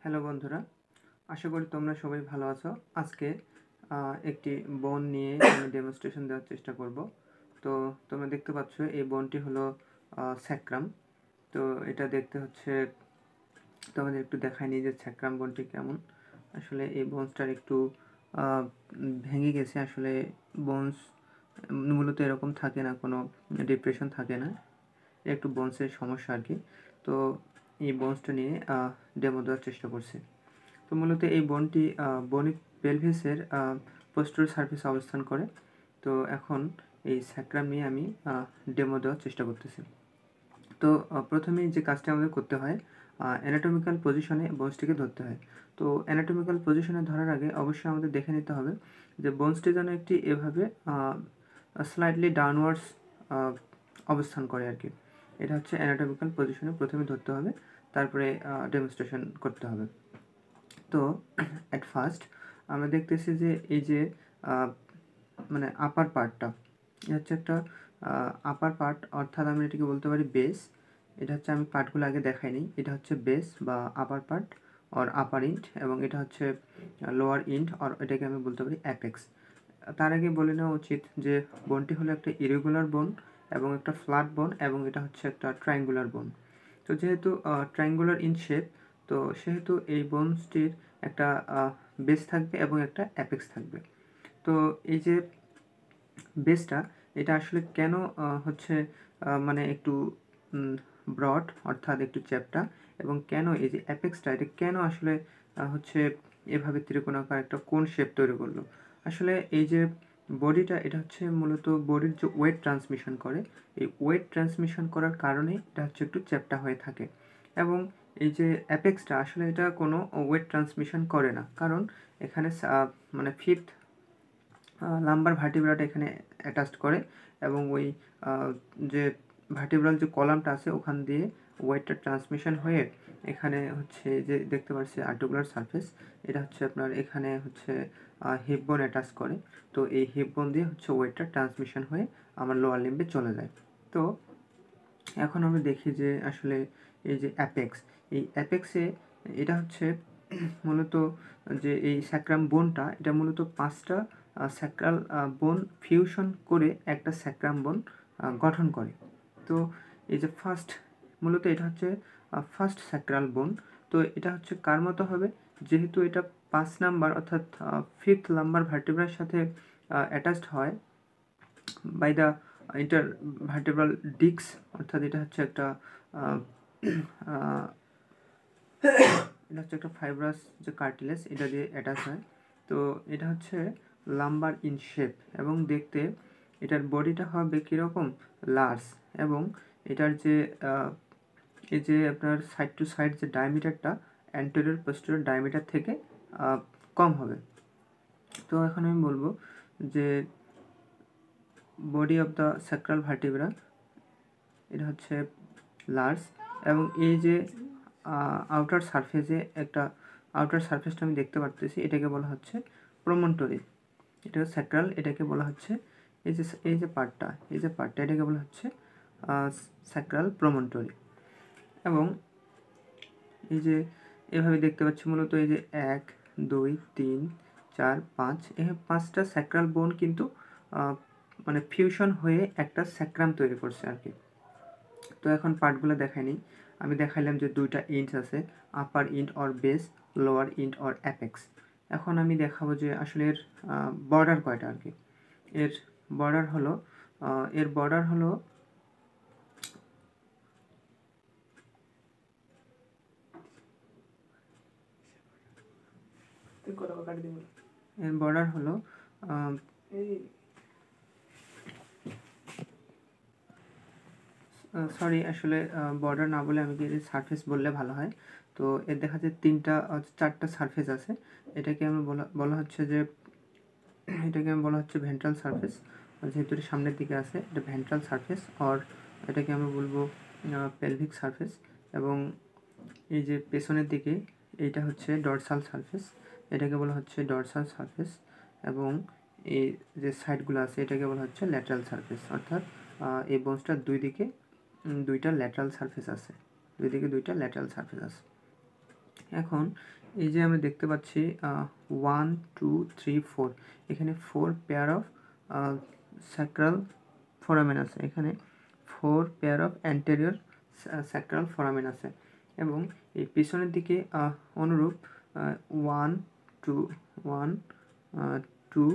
Hello বন্ধুরা, আশা করি তোমরা সবাই ভালো আছো। আজকে একটি বোন নিয়ে আমি ডেমনস্ট্রেশন দেওয়ার চেষ্টা করব। তো তোমরা দেখতে পাচ্ছ এই বোনটি হলো স্যাক্রাম। তো এটা দেখতে হচ্ছে, তোমাদের একটু দেখায় নিই যে স্যাক্রাম বোনটি কেমন। আসলে এই বোনসটার একটু ভেঙে গেছে। আসলে বোনস মূলত এরকম থাকে না, কোনো ডিপ্রেশন থাকে না, একটু বোনসের সমস্যা আর কি। তো এই বোনসটা নিয়ে ডেমো দেওয়ার চেষ্টা করছি। তো মূলত এই বনটি বনি পেলভিসের পোস্টেরিয়র সারফেসে অবস্থান করে। তো এখন এই স্যাক্রাম নিয়ে আমি ডেমো দেওয়ার চেষ্টা করতেছি। তো প্রথমেই যে কাজটা আমাদের করতে হয়, অ্যানাটমিক্যাল পজিশনে বোনসটিকে ধরতে হয়। তো অ্যানাটমিক্যাল পজিশনে ধরার আগে অবশ্যই আমাদের দেখে নিতে হবে যে বোনসটি যেন একটি এভাবে স্লাইডলি ডাউনওয়ার্ডস অবস্থান করে আর কি। এটা হচ্ছে অ্যানাটমিক্যাল পজিশনে প্রথমে ধরতে হবে, তারপরে ডেমনস্ট্রেশন করতে হবে। তো অ্যাট ফার্স্ট আমরা দেখতেছি যে এই যে মানে আপার পার্টটা, এটা হচ্ছে একটা আপার পার্ট, অর্থাৎ আমি এটাকে বলতে পারি বেস। এটা হচ্ছে, আমি পার্টগুলো আগে দেখাইনি। এটা হচ্ছে বেস বা আপার পার্ট অর আপার ইন্ট, এবং এটা হচ্ছে লোয়ার ইন্ট, অর এটাকে আমি বলতে পারি অ্যাপেক্স। তার আগে বলে নেওয়া উচিত যে বোনটি হলো একটা ইরেগুলার বোন এবং একটা ফ্ল্যাট বোন, এবং এটা হচ্ছে একটা ট্রায়াঙ্গুলার বোন। তো যেহেতু ট্রায়াঙ্গুলার ইন শেপ, তো সেহেতু এই বোনসটির একটা বেস থাকবে এবং একটা অ্যাপেক্স থাকবে। তো এই যে বেসটা, এটা আসলে কেন হচ্ছে মানে একটু ব্রড, অর্থাৎ একটু চ্যাপ্টা, এবং কেন এই যে অ্যাপেক্সটা, এটা কেন আসলে হচ্ছে এভাবে ত্রিকোণাকার একটা কোন শেপ তৈরি করলো। আসলে এই যে বডিটা, এটা হচ্ছে মূলত বডির যে ওয়েট ট্রান্সমিশন করে, এই ওয়েট ট্রান্সমিশন করার কারণে এটা হচ্ছে একটু চ্যাপ্টা হয়ে থাকে। এবং এই যে অ্যাপেক্সটা, আসলে এটা কোনো ওয়েট ট্রান্সমিশন করে না, কারণ এখানে মানে ফিফথ লাম্বার ভার্টিব্রাটা এখানে অ্যাটাচড করে, এবং ওই যে ভার্টিব্রাল যে কলামটা আছে ওখান দিয়ে ওয়েটটা ট্রান্সমিশন হয়ে এখানে হচ্ছে যে দেখতে পাচ্ছি আর্টিকুলার সারফেস, এটা হচ্ছে আপনার এখানে হচ্ছে হিপ বোন অ্যাটাচ করে। তো এই হিপ বোন দিয়ে হচ্ছে ওয়েটটা ট্রান্সমিশন হয়ে আমার লোয়ার লিম্বে চলে যায়। তো এখন আমরা দেখি যে আসলে এই যে অ্যাপেক্স, এই অ্যাপেক্সে এটা হচ্ছে মূলত যে এই স্যাক্রাম বোনটা, এটা মূলত 5টা স্যাক্রাল বোন ফিউশন করে একটা স্যাক্রাম বোন গঠন করে। তো এই যে ফার্স্ট, মূলত এটা হচ্ছে ফার্স্ট স্যাক্রাল বোন। তো এটা হচ্ছে কার মতো হবে, যেহেতু এটা 5 নাম্বার অর্থাৎ ফিফথ লাম্বার ভার্টিব্রার সাথে অ্যাটাচড হয় বাই দ্য ইন্টারভার্টেব্রাল ডিস্ক, অর্থাৎ এটা হচ্ছে একটা এটা হচ্ছে একটা ফাইব্রাস যে কার্টিলেজ, এটা দিয়ে অ্যাটাচ হয়। তো এটা হচ্ছে লাম্বার ইন শেপ, এবং দেখতে এটার বডিটা হবে কীরকম, লার্জ, এবং এটার যে এই যে আপনার সাইড টু সাইড যে ডায়ামিটারটা অ্যান্টেরিয়র পোস্টেরিয়র ডায়ামিটার থেকে কম হবে। তো এখন আমি বলবো যে body of the sacral vertebra, এটা হচ্ছে লার্জ, এবং এই যে আউটার সারফেসে একটা আউটার সারফেসটা আমি দেখতে পারতেছি, এটাকে বলা হচ্ছে প্রমন্টরি। এটা স্যাক্রাল, এটাকে বলা হচ্ছে এই যে পার্টটা এটাকে বলা হচ্ছে স্যাক্রাল প্রমন্টরি। এবং এই যে এভাবে দেখতে পাচ্ছি, মূলত এই যে 1 2 3 4 5, এই 5টা স্যাক্রাল বোন কিন্তু মানে ফিউশন হয়ে একটা স্যাক্রাম তৈরি করছে আর কি। তো এখন পার্টগুলো দেখাই নিই। আমি দেখাইলাম যে 2টা ইন্ট আছে, upper end or base, lower end or apex. এখন আমি দেখাবো যে আসলে এর বর্ডার কয়টা আর কি। এর বর্ডার হলো সরি, আসলে বর্ডার না বলে আমি যদি সারফেস বললে ভালো হয়। তো এর দেখা যায় 4টা সারফেস আছে। এটাকে আমি বলা হচ্ছে ভেন্ট্রাল সারফেস, যেহেতু এটা সামনের দিকে আছে, এটা ভেন্ট্রাল সারফেস, অর এটাকে আমি বলবো পেলভিক সারফেস। এবং এই যে পেছনের দিকে এইটা হচ্ছে ডরসাল সারফেস, এটাকে বলা হচ্ছে ডরসাল সারফেস। এবং এই যে সাইডগুলো আছে এটাকে বলা হচ্ছে ল্যাটারাল সারফেস, অর্থাৎ এই বোনসটার দুই দিকে দুইটা ল্যাটারাল সারফেস আছে। এখন এই যে আমরা দেখতে পাচ্ছি 1 2 3 4 এখানে 4 পেয়ার অফ স্যাক্রাল ফোরামেন আছে, এখানে 4 pair of anterior sacral foramen আছে এবং এই পিছনের দিকে অনুরূপ 1 2 1 2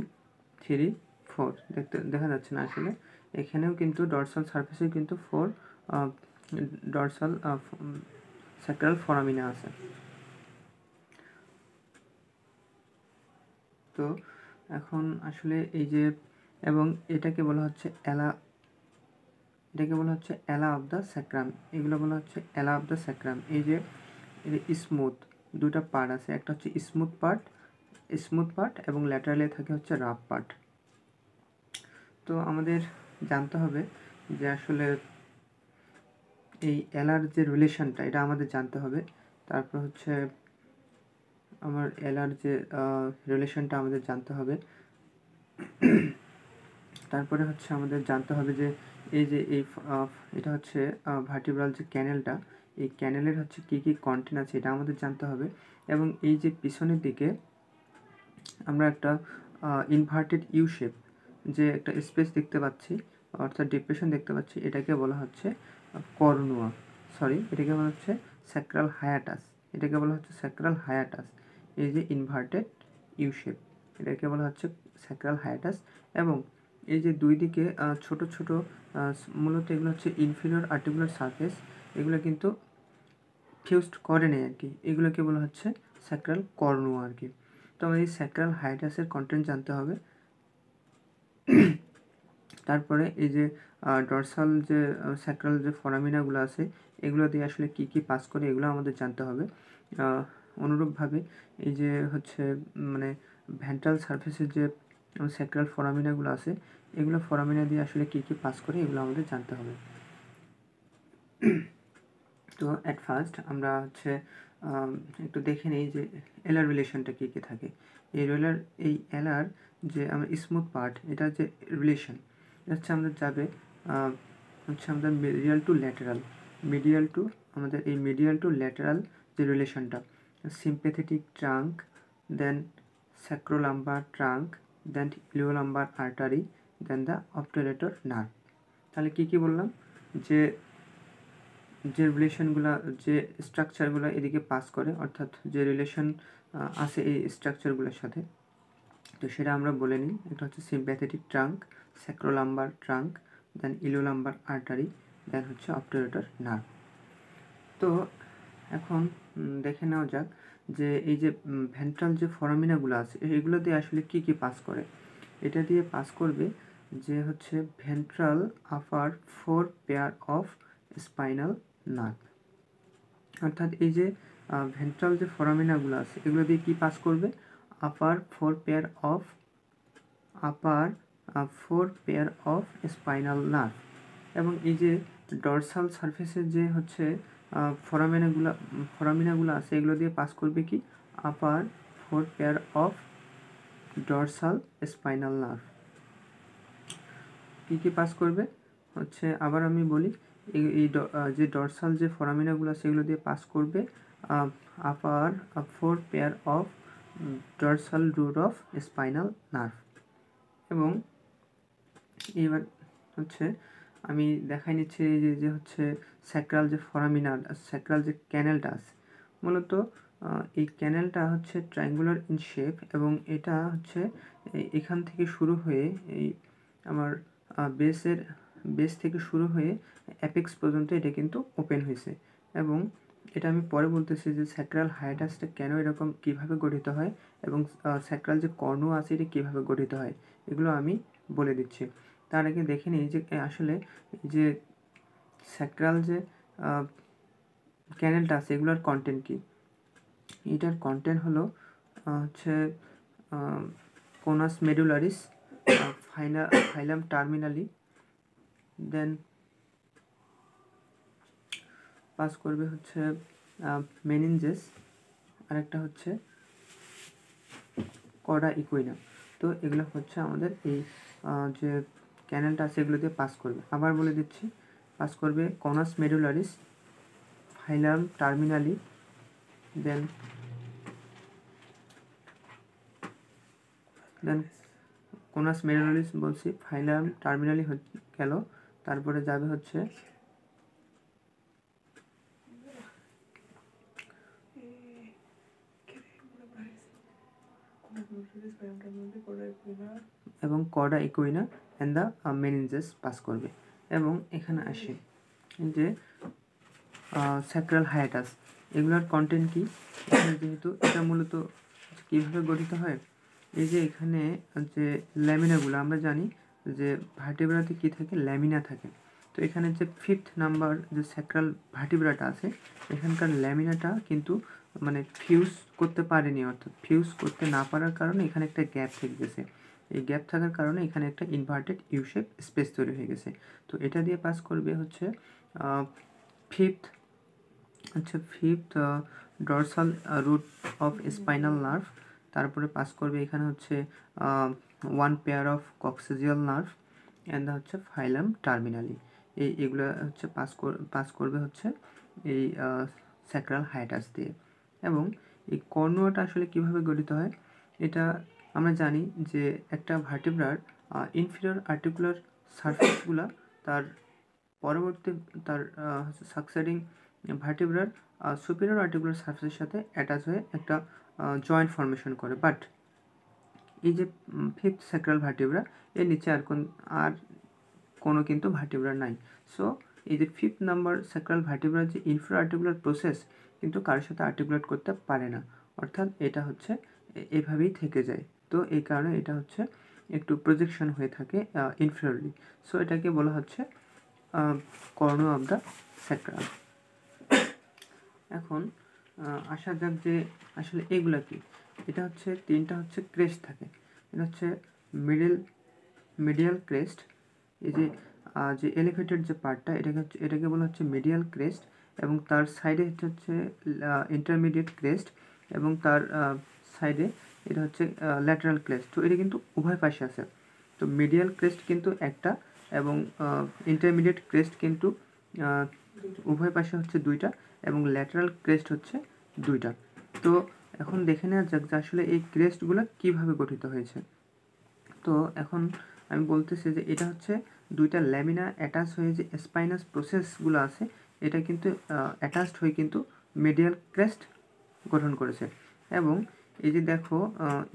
3 4 দেখা যাচ্ছে না আসলে, এখানেও কিন্তু ডরসাল সারফেসে কিন্তু 4 ডরসাল স্যাক্রাল ফোরামিনা আছে। তো এখন আসলে এই যে এবং এটাকে বলা হচ্ছে এলা অফ দ্য স্যাক্রাম, এগুলো বলা হচ্ছে এলা অফ দ্য স্যাক্রাম। এই যে স্মুথ দুটা পার্ট আছে, একটা হচ্ছে স্মুথ পার্ট এবং ল্যাটারালে থাকে হচ্ছে রাফ পার্ট। তো আমাদের জানতে হবে যে আসলে এই এলার যে রিলেশনটা এটা আমাদের জানতে হবে। তারপর হচ্ছে আমার এলার যে রিলেশনটা আমাদের জানতে হবে। তারপরে হচ্ছে আমাদের জানতে হবে যে এই যে এটা হচ্ছে ভার্টিব্রাল যে ক্যানেলটা, এই ক্যানেলের হচ্ছে কী কী কন্টেন্ট আছে এটা আমাদের জানতে হবে। এবং এই যে পিছনের দিকে আমরা একটা ইনভার্টেড ইউ শেপ যে একটা স্পেস দেখতে পাচ্ছি, অর্থাৎ ডিপ্রেশন দেখতে পাচ্ছি, এটাকে বলা হচ্ছে কর্নুয়া, এটাকে বলা হচ্ছে স্যাক্রাল হায়াটাস। এই যে ইনভার্টেড ইউ শেপ, এটাকে বলা হচ্ছে স্যাক্রাল হায়াটাস। এবং এই যে দুই দিকে ছোট ছোট মূলত এগুলো হচ্ছে ইনফিরিয়র আর্টিকুলার সারফেস, এগুলো কিন্তু ফিউজড করে নেই আর কি, এগুলোকে বলা হচ্ছে স্যাক্রাল কর্নুয়া আর কি। তো আমাদের এই স্যাক্রাল হায়াটাসের কন্টেন্ট জানতে হবে। তারপরে এই যে ডরসাল যে স্যাক্রাল যে ফোরামিনাগুলো আছে এগুলো দিয়ে আসলে কি কি পাস করে এগুলো আমাদের জানতে হবে। অনুরূপভাবে এই যে হচ্ছে মানে ভেন্ট্রাল সারফেসের যে স্যাক্রাল ফোরামিনাগুলো আছে এগুলো ফোরামিনা দিয়ে আসলে কি কি পাস করে এগুলো আমাদের জানতে হবে। তো অ্যাট ফার্স্ট আমরা হচ্ছে একটু দেখে নিই যে এলার রিলেশনটা কী কী থাকে। এই এলার যে আমরা স্মুথ পার্ট এটা যে রিলেশন এটা হচ্ছে আমাদের যাবে হচ্ছে আমাদের মিডিয়াল টু ল্যাটারাল যে রিলেশনটা, sympathetic trunk, then sacrolumbar trunk, then iliolumbar artery, then the obturator nerve. তাহলে কী কী বললাম, যে রিলেশনগুলো যে স্ট্রাকচারগুলো এদিকে পাস করে, অর্থাৎ যে রিলেশন আছে এই স্ট্রাকচারগুলোর সাথে, তো সেটা আমরা বলে নিই। এটা হচ্ছে sympathetic trunk, স্যাক্রোলাম্বার trunk, then iliolumbar artery, দেন হচ্ছে অবটারেটর নার্ভ। তো এখন দেখে নেওয়া যাক যে এই যে ভেন্ট্রাল যে ফোরামিনাগুলো আছে এগুলো দিয়ে আসলে কি কি পাস করে। এটা দিয়ে পাস করবে যে হচ্ছে ventral upper 4 pair of spinal nerve, অর্থাৎ এই যে ভেন্ট্রাল যে ফোরামিনাগুলো আছে এগুলো দিয়ে কি পাস করবে, upper 4 pair of spinal nerve. এবং এই যে ডরসাল সারফেসের যে হচ্ছে ফোরামিনাগুলো আছে এগুলো দিয়ে পাস করবে কি, upper 4 pair of dorsal spinal nerve. কী কী পাস করবে হচ্ছে আবার আমি বলি, এই যে ডরসাল যে ফোরামিনাগুলো আছে এগুলো দিয়ে পাস করবে upper 4 pair of dorsal root of spinal nerve. এবং এবার হচ্ছে আমি দেখাই নিচ্ছি যে হচ্ছে স্যাক্রাল যে ফোরামিনার স্যাক্রাল যে ক্যানেলটা আছে, মূলত এই ক্যানেলটা হচ্ছে ট্রায়াঙ্গুলার ইন শেপ এবং এটা হচ্ছে এখান থেকে শুরু হয়ে এই আমার বেস থেকে শুরু হয়ে অ্যাপেক্স পর্যন্ত এটা কিন্তু ওপেন হয়েছে। এবং এটা আমি পরে বলতেছি যে স্যাক্রাল হায়াটাসটা কেন এরকম কীভাবে গঠিত হয় এবং স্যাক্রাল যে কর্ণ আছে এটা কীভাবে গঠিত হয় এগুলো আমি বলে দিচ্ছি। তার আগে দেখে নিই যে আসলে যে স্যাক্রাল যে ক্যানেলটা আছে এগুলোর কন্টেন্ট কী। এটার কন্টেন্ট হলো হচ্ছে কোনাস মেডুলারিস, ফাইলাম টার্মিনালি, দেন পাস করবে হচ্ছে মেনিনজেস, আরেকটা হচ্ছে কর্ডা ইকুইনা। তো এগুলো হচ্ছে আমাদের এই যে ক্যানেলটা আছে এগুলো দিয়ে পাস করবে। আবার বলে দিচ্ছি, পাস করবে কোনাস মেডুলারিস, ফাইলাম টার্মিনালি, দেন কোনাস মেরিনোলিস বলছি, ফাইলাম টার্মিনালি গেল, তারপরে যাবে হচ্ছে এবং Korda equina and the meninges pass করবে। এবং এখানে আসে যে স্যাক্রাল হায়াটাস, এগুলোর কন্টেন্ট কি, এখানে যেহেতু এটা মূলত কীভাবে গঠিত হয়, এই যে এখানে যে ল্যামিনাগুলো আমরা জানি যে ভার্টিব্রাতে কী থাকে, ল্যামিনা থাকে। তো এখানে যে 5th নাম্বার যে স্যাক্রাল ভার্টিব্রাটা আছে, এখানকার ল্যামিনাটা কিন্তু মানে ফিউজ করতে পারেনি, অর্থাৎ ফিউজ করতে না পারার কারণে এখানে একটা গ্যাপ থেকে গেছে। এই গ্যাপ থাকার কারণে এখানে একটা ইনভার্টেড ইউ শেপ স্পেস তৈরি হয়ে গেছে। তো এটা দিয়ে পাস করবে হচ্ছে fifth dorsal root of spinal nerve, তারপরে পাস করবে এখানে হচ্ছে 1 pair of coccygeal nerve and হচ্ছে ফাইলাম টার্মিনালি। এগুলো হচ্ছে পাস করবে হচ্ছে এই স্যাক্রাল হায়াটাস দিয়ে। এবং এই কর্নুয়াটা আসলে কিভাবে গঠিত হয়, এটা আমরা জানি যে একটা ভার্টিব্রার ইনফিরিয়র আর্টিকুলার সারফেসগুলো তার পরবর্তী তার সাকসেডিং ভার্টিব্রার সুপিরিয়র আর্টিকুলার সারফেসের সাথে অ্যাটাচ হয়ে একটা জয়েন্ট ফর্মেশন করে। বাট এই যে 5th স্যাক্রাল ভার্টিব্রা, এর নিচে আর কোনো কিন্তু ভার্টিব্রা নাই। সো এই যে 5th নাম্বার স্যাক্রাল ভার্টিব্রার যে ইনফিরিয়র আর্টিকুলার প্রসেস কিন্তু কারোর সাথে আর্টিকুলেট করতে পারে না, অর্থাৎ এটা হচ্ছে এভাবেই থেকে যায়। তো এই কারণে এটা হচ্ছে একটু প্রজেকশন হয়ে থাকে ইনফিরিয়রলি। সো এটাকে বলা হচ্ছে কর্নু অফ দ্য স্যাক্রাল। এখন আসা যাক যে আসলে এগুলা কি। এটা হচ্ছে 3টা হচ্ছে ক্রেস্ট থাকে। এটা হচ্ছে মিডিয়াল ক্রেস্ট, এই যে এলিভেটেড যে পার্টটা এটাকে বলা হচ্ছে মিডিয়াল ক্রেস্ট, এবং তার সাইডে হচ্ছে ইন্টারমিডিয়েট ক্রেস্ট, এবং তার সাইডে এটা হচ্ছে ল্যাটারাল ক্রেস্ট। তো এটা কিন্তু উভয় পাশে আছে। তো মিডিয়াল ক্রেস্ট কিন্তু একটা, এবং ইন্টারমিডিয়েট ক্রেস্ট কিন্তু উভয় পাশে হচ্ছে 2টা, এবং ল্যাটারাল ক্রেস্ট হচ্ছে 2টা। তো এখন দেখে নেওয়া যাক যে আসলে এই ক্রেস্টগুলো কিভাবে গঠিত হয়েছে। তো এখন আমি বলতেছি যে এটা হচ্ছে 2টা ল্যামিনা অ্যাটাচ হয়ে যে স্পাইনাস প্রসেসগুলো আছে, এটা কিন্তু অ্যাটাচড হয়ে কিন্তু মিডিয়াল ক্রেস্ট গঠন করেছে। এবং এই যে দেখো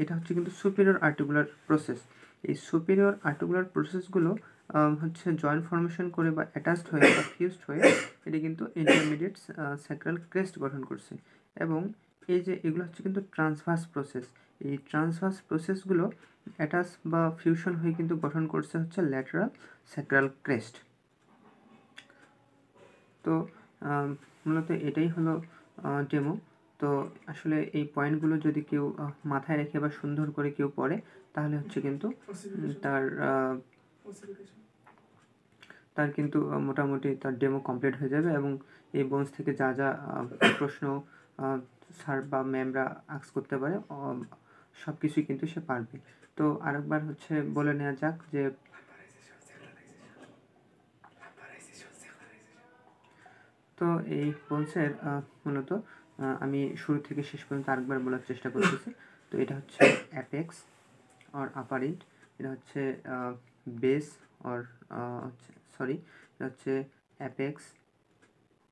এটা হচ্ছে কিন্তু সুপিরিয়র আর্টিকুলার প্রসেস। এই সুপিরিয়র আর্টিকুলার প্রসেসগুলো হচ্ছে জয়েন্ট ফর্মেশন করে বা অ্যাটাচড হয়ে বা ফিউজড হয়ে এটা কিন্তু ইন্টারমিডিয়েট স্যাক্রাল ক্রেস্ট গঠন করছে। এবং এই যে এগুলো হচ্ছে কিন্তু ট্রান্সভার্স প্রসেস, এই ট্রান্সভার্স প্রসেসগুলো অ্যাটাচ বা ফিউশন হয়ে কিন্তু গঠন করছে হচ্ছে ল্যাটারাল স্যাক্রাল ক্রেস্ট। তো মূলত এটাই হলো ডেমো। তো আসলে এই পয়েন্টগুলো যদি কেউ মাথায় রেখে বা সুন্দর করে কেউ পড়ে, তাহলে হচ্ছে কিন্তু তার কিন্তু মোটামুটি তার ডেমো কমপ্লিট হয়ে যাবে। এবং এই বোনস থেকে যা যা প্রশ্ন স্যার বা ম্যামরা আস্ক করতে পারে সব কিছুই কিন্তু সে পারবে। তো আরেকবার হচ্ছে বলে নেওয়া যাক যে তো এই বোনসের মূলত আমি শুরু থেকে শেষ পর্যন্ত আরেকবার বলার চেষ্টা করতেছি। তো এটা হচ্ছে অ্যাপেক্স অর আপার এন্ড, এটা হচ্ছে বেস অর এটা হচ্ছে অ্যাপেক্স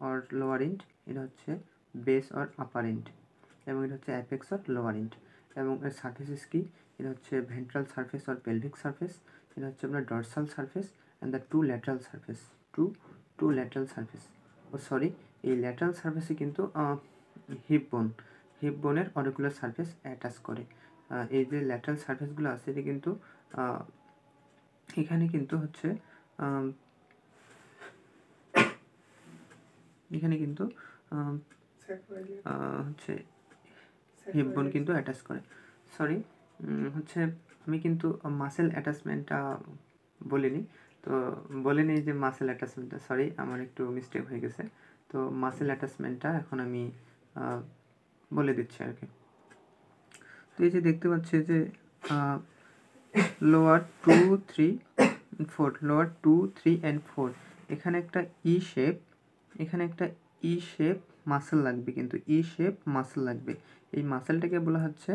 অর লোয়ার এন্ড, এটা হচ্ছে বেস অর আপার এন্ড, এবং এটা হচ্ছে অ্যাপেক্স অর লোয়ার এন্ড। এবং এর সারফেসেস কি, এটা হচ্ছে ventral surface or pelvic surface, এটা হচ্ছে আপনার dorsal surface and the two lateral surface, two lateral surface. এই ল্যাটারাল সারফেসে কিন্তু হিপ বোনের অরিকুলার সারফেস অ্যাটাচ করে। এই যে ল্যাটারাল সারফেসগুলো আছে এটা কিন্তু এখানে কিন্তু হচ্ছে হচ্ছে হিপ বোন কিন্তু অ্যাটাচ করে। হচ্ছে আমি কিন্তু মাসেল অ্যাটাচমেন্টটা বলিনি, তো বলিনি যে মাসেল অ্যাটাচমেন্টটা, আমার একটু মিস্টেক হয়ে গেছে। তো মাসেল অ্যাটাচমেন্টটা এখন আমি বলে দিচ্ছি আর কি। তো এই যে দেখতে পাচ্ছি যে লোয়ার 2, 3, 4, লোয়ার 2, 3 and 4, এখানে একটা ই শেপ মাসেল লাগবে, কিন্তু ই শেপ মাসেল লাগবে। এই মাসেলটাকে বলা হচ্ছে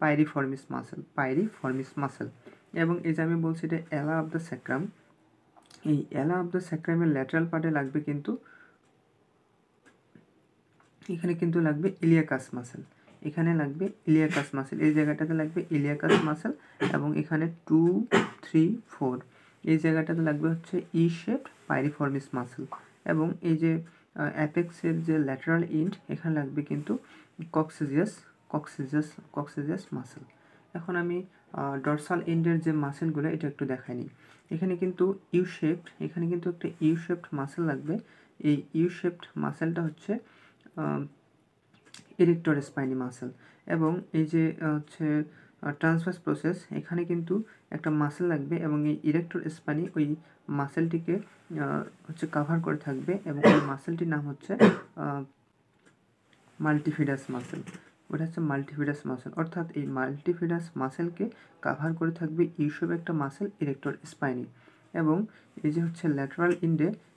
পাইরিফর্মিস মাসেল। এবং এই যে আমি বলছি এটা এলা অফ দ্য স্যাক্রাম, এই এলা অফ দ্য স্যাক্রামের ল্যাটারাল পার্টে লাগবে কিন্তু এখানে কিন্তু লাগবে ইলিয়াকাস মাসেল, এখানে লাগবে ইলিয়াকাস মাসেল, এই জায়গাটাতে লাগবে ইলিয়াকাস মাসেল, এবং এখানে 2, 3, 4 এই জায়গাটাতে লাগবে হচ্ছে ই শেপড পাইরিফর্মিস মাসেল। এবং এই যে অ্যাপেক্সের যে ল্যাটারাল ইন্ড এখানে লাগবে কিন্তু কক্সিজিয়াস মাসেল। এখন আমি ডরসাল এন্ডের যে মাসেলগুলো এটা একটু দেখাই নিই। এখানে কিন্তু এখানে কিন্তু একটা ইউ শেপড মাসেল লাগবে। এই ইউ শেপড মাসেলটা হচ্ছে ইরেক্টর স্পাইনি মাসেল। এবং এই যে হচ্ছে ট্রান্সভার্স প্রসেস, এখানে কিন্তু একটা মাসেল লাগবে এবং এই ইরেক্টর স্পাইনি ওই মাসেলটিকে হচ্ছে কাভার করে থাকবে, এবং ওই মাসেলটির নাম হচ্ছে মাল্টিফিডাস মাসেল। ওটা হচ্ছে মাল্টিফিডাস মাসেল, অর্থাৎ এই মাল্টিফিডাস মাসেলকে কাভার করে থাকবে ইউসব একটা মাসেল ইরেক্টর স্পাইনি। এবং এই যে হচ্ছে ল্যাটারাল ইন্ডে